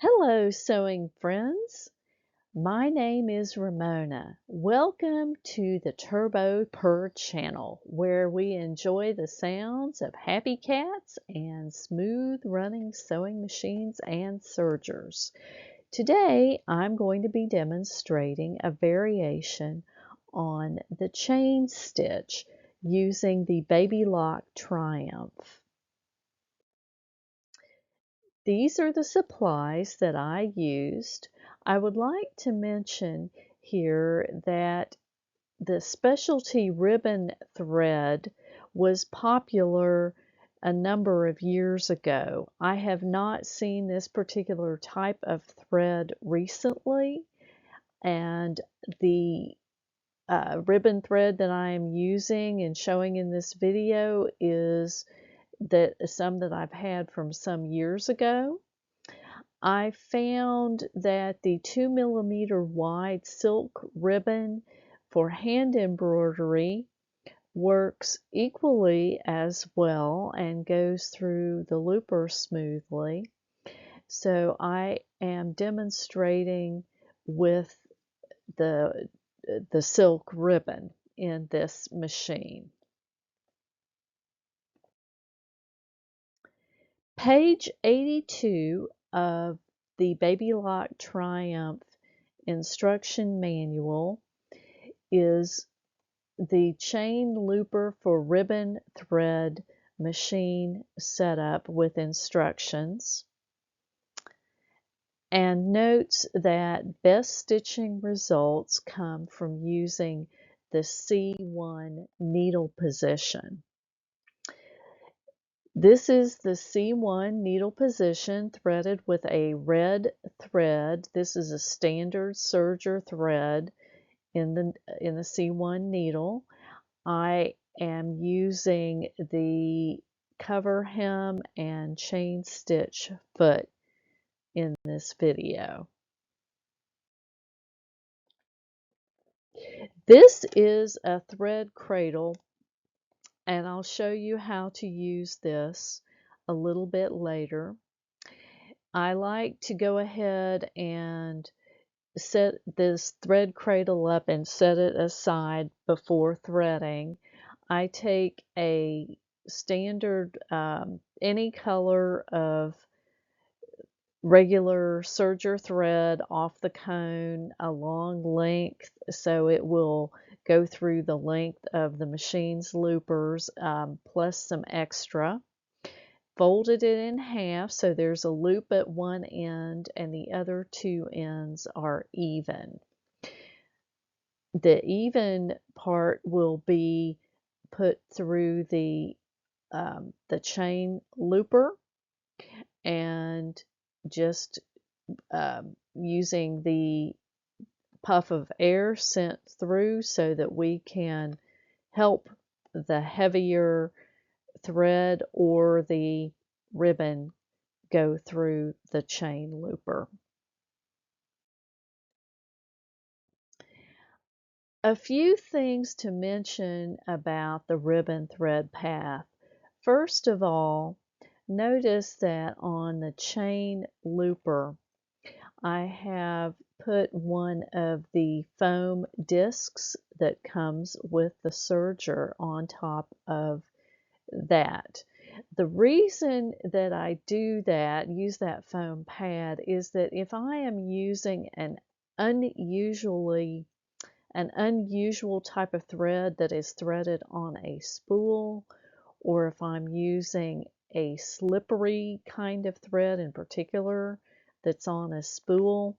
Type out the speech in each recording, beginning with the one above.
Hello, sewing friends. My name is Ramona. Welcome to the TurboPurr channel, where we enjoy the sounds of happy cats and smooth running sewing machines and sergers. Today, I'm going to be demonstrating a variation on the chain stitch using the Baby Lock Triumph. These are the supplies that I used. I would like to mention here that the specialty ribbon thread was popular a number of years ago. I have not seen this particular type of thread recently, and the ribbon thread that I am using and showing in this video is some that I've had from some years ago. I found that the 2mm wide silk ribbon for hand embroidery works equally as well and goes through the looper smoothly. So I am demonstrating with the silk ribbon in this machine. Page 82 of the Baby Lock Triumph instruction manual is the chain looper for ribbon thread machine setup with instructions, and notes that best stitching results come from using the C1 needle position. This is the C1 needle position threaded with a red thread. This is a standard serger thread in the C1 needle. I am using the cover hem and chain stitch foot in this video. This is a thread cradle, and I'll show you how to use this a little bit later. I like to go ahead and set this thread cradle up and set it aside before threading. I take a standard, any color of regular serger thread off the cone, a long length, so it will go through the length of the machine's loopers, plus some extra. Folded it in half so there's a loop at one end and the other two ends are even. The even part will be put through the chain looper, and just using the puff of air sent through so that we can help the heavier thread or the ribbon go through the chain looper. A few things to mention about the ribbon thread path. First of all, notice that on the chain looper, I have put one of the foam discs that comes with the serger on top of that. The reason that I do that, use that foam pad, is that if I am using an unusual type of thread that is threaded on a spool, or if I'm using a slippery kind of thread in particular that's on a spool,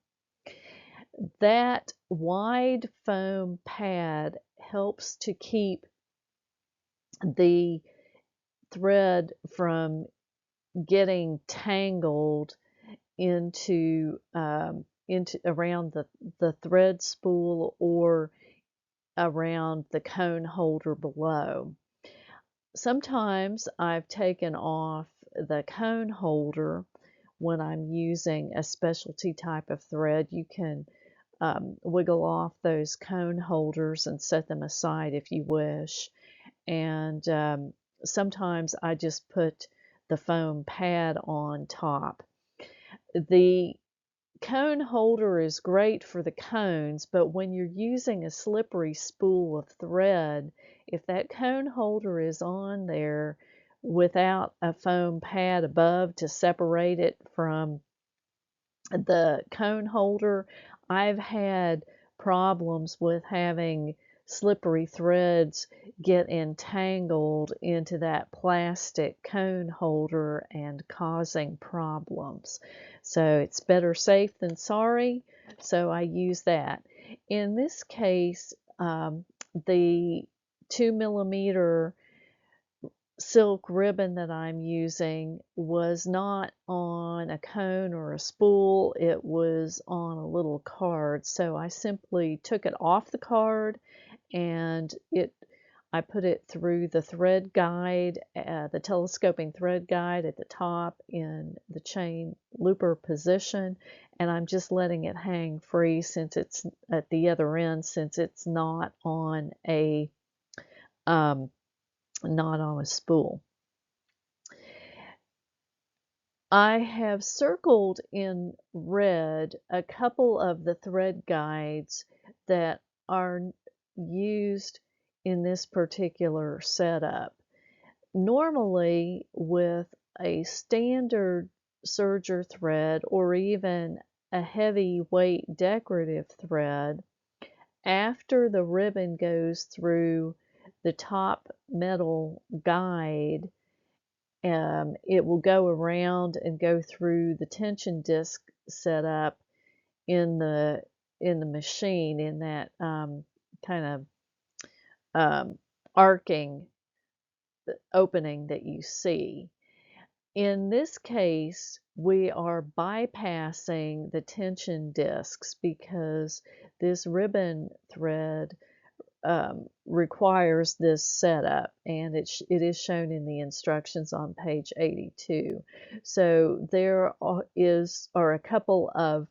that wide foam pad helps to keep the thread from getting tangled into around the thread spool or around the cone holder below. Sometimes I've taken off the cone holder when I'm using a specialty type of thread. You can wiggle off those cone holders and set them aside if you wish. And sometimes I just put the foam pad on top. The cone holder is great for the cones, but when you're using a slippery spool of thread, if that cone holder is on there without a foam pad above to separate it from the cone holder, I've had problems with having slippery threads get entangled into that plastic cone holder and causing problems. So it's better safe than sorry, so I use that. In this case, the 2mm silk ribbon that I'm using was not on a cone or a spool, it was on a little card. So I simply took it off the card and I put it through the thread guide, the telescoping thread guide at the top in the chain looper position, and I'm just letting it hang free since it's at the other end, since it's not on a spool. I have circled in red a couple of the thread guides that are used in this particular setup. Normally, with a standard serger thread or even a heavyweight decorative thread, after the ribbon goes through the top metal guide, it will go around and go through the tension disc setup in the machine, in that kind of arcing opening that you see. In this case, we are bypassing the tension discs because this ribbon thread requires this setup, and it is shown in the instructions on page 82. So there are a couple of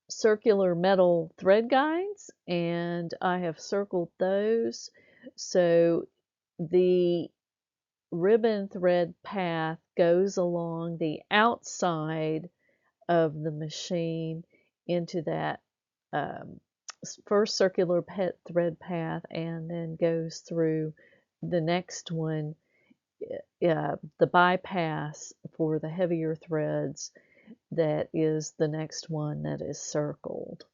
circular metal thread guides, and I have circled those. So the ribbon thread path goes along the outside of the machine into that first circular thread path, and then goes through the next one, the bypass for the heavier threads, that is the next one that is circled.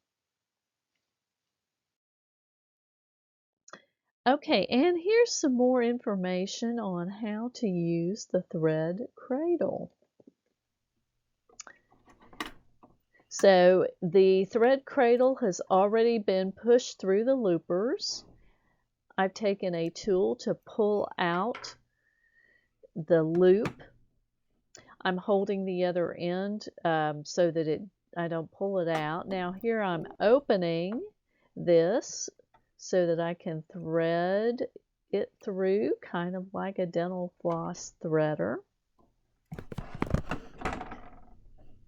Okay, and here's some more information on how to use the thread cradle. So the thread cradle has already been pushed through the loopers. I've taken a tool to pull out the loop. I'm holding the other end so that I don't pull it out. Now here I'm opening this so that I can thread it through, kind of like a dental floss threader.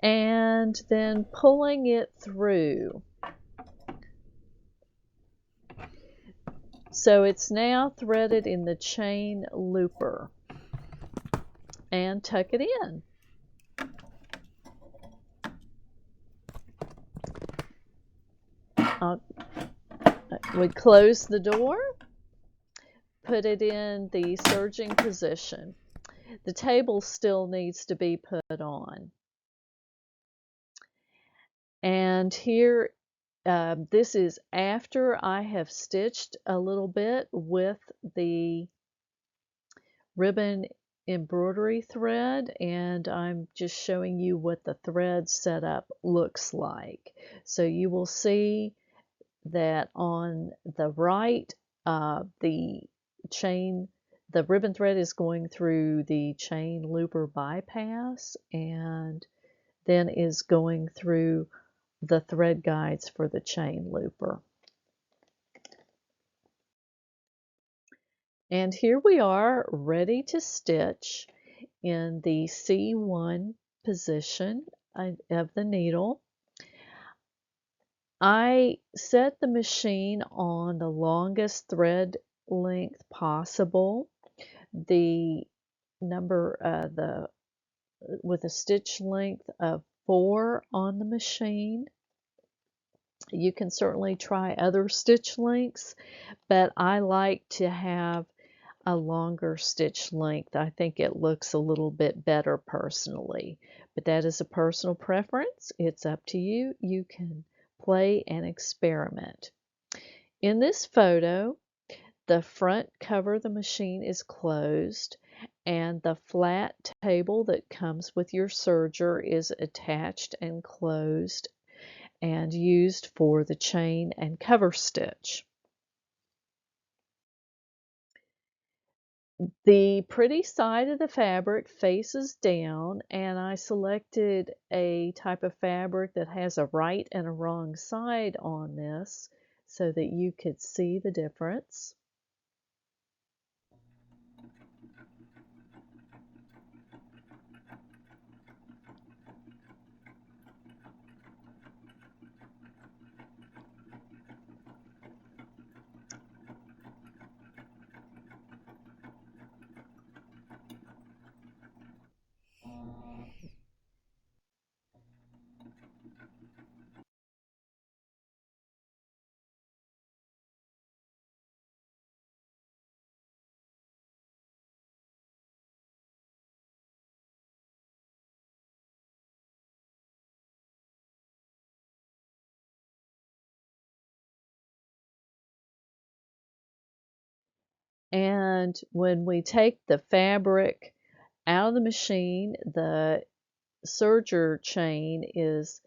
And then pulling it through. So it's now threaded in the chain looper. And tuck it in. We close the door, put it in the serging position. The table still needs to be put on. And here, this is after I have stitched a little bit with the ribbon embroidery thread, and I'm just showing you what the thread setup looks like. So you will see that on the right, the ribbon thread is going through the chain looper bypass, and then is going through the thread guides for the chain looper. And here we are, ready to stitch in the C1 position of the needle. I set the machine on the longest thread length possible. The number with a stitch length of 4 on the machine. You can certainly try other stitch lengths, but I like to have a longer stitch length. I think it looks a little bit better personally, but that is a personal preference. It's up to you. You can play and experiment. In this photo, the front cover of the machine is closed and the flat table that comes with your serger is attached and closed and used for the chain and cover stitch. The pretty side of the fabric faces down, and I selected a type of fabric that has a right and a wrong side on this so that you could see the difference. And when we take the fabric out of the machine, the serger chain is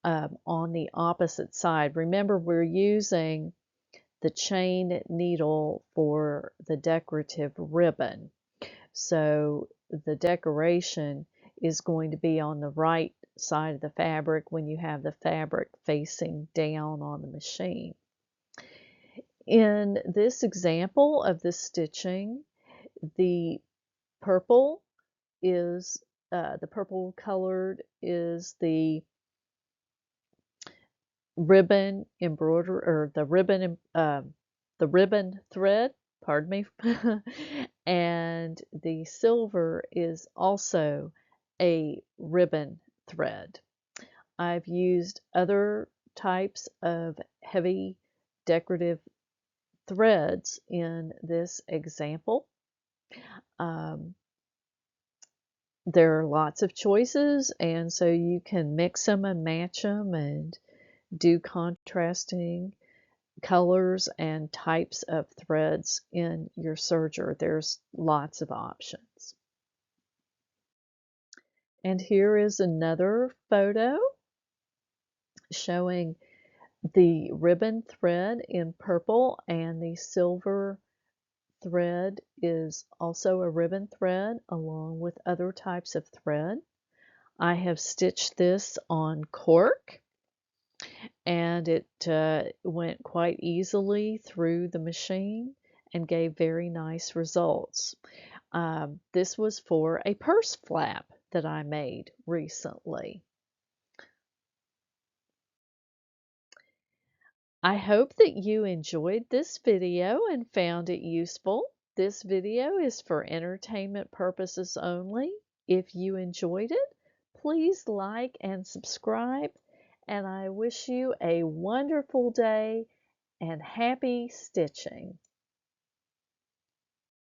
on the opposite side. Remember, we're using the chain needle for the decorative ribbon. So the decoration is going to be on the right side of the fabric when you have the fabric facing down on the machine. In this example of the stitching, the purple is the purple colored is ribbon embroider or the ribbon thread, pardon me, and the silver is also a ribbon thread. I've used other types of heavy decorative threads in this example. There are lots of choices, and so you can mix them and match them and do contrasting colors and types of threads in your serger. There's lots of options. And here is another photo showing the ribbon thread in purple, and the silver thread is also a ribbon thread along with other types of thread. I have stitched this on cork, and it went quite easily through the machine and gave very nice results. This was for a purse flap that I made recently. I hope that you enjoyed this video and found it useful. This video is for entertainment purposes only. If you enjoyed it, please like and subscribe, and I wish you a wonderful day and happy stitching.